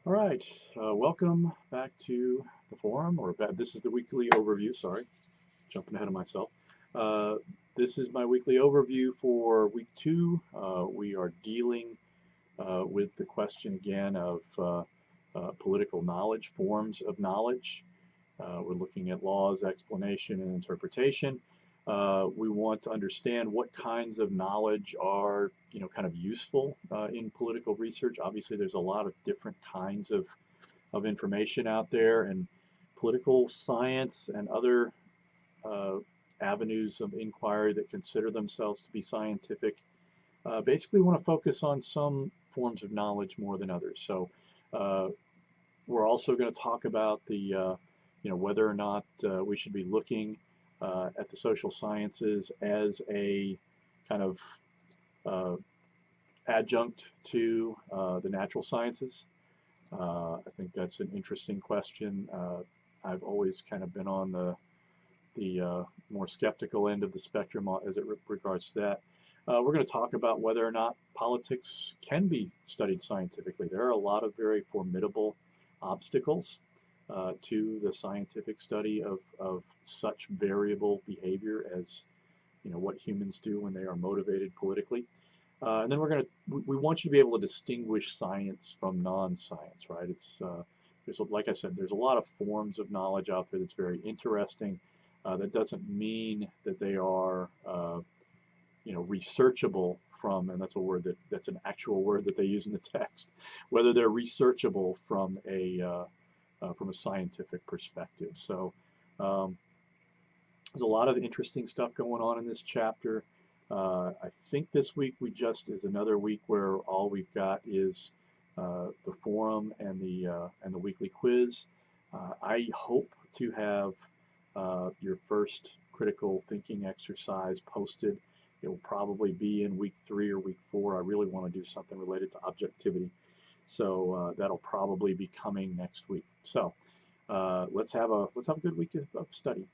All right, welcome back to the forum, this is the weekly overview, sorry, jumping ahead of myself. Uh, this is my weekly overview for week two. We are dealing with the question again of political knowledge, forms of knowledge. We're looking at laws, explanation, and interpretation. We want to understand what kinds of knowledge are, kind of useful in political research. Obviously, there's a lot of different kinds of information out there, and political science and other uh, avenues of inquiry that consider themselves to be scientific basically want to focus on some forms of knowledge more than others. So uh, we're also going to talk about whether or not we should be looking at the social sciences as a kind of uh, adjunct to the natural sciences. I think that's an interesting question. I've always kind of been on the more skeptical end of the spectrum as it regards to that. We're going to talk about whether or not politics can be studied scientifically. There are a lot of very formidable obstacles to the scientific study of such variable behavior as what humans do when they are motivated politically. And then we want you to be able to distinguish science from non-science, right? Like I said, there's a lot of forms of knowledge out there that's very interesting. That doesn't mean that they are, researchable from, and that's an actual word that they use in the text, whether they're researchable from a scientific perspective. So um, there's a lot of interesting stuff going on in this chapter. I think this week is another week where all we've got is the forum and the weekly quiz. I hope to have your first critical thinking exercise posted. It will probably be in week 3 or week 4. I really want to do something related to objectivity, so that'll probably be coming next week. So let's have a good week of study.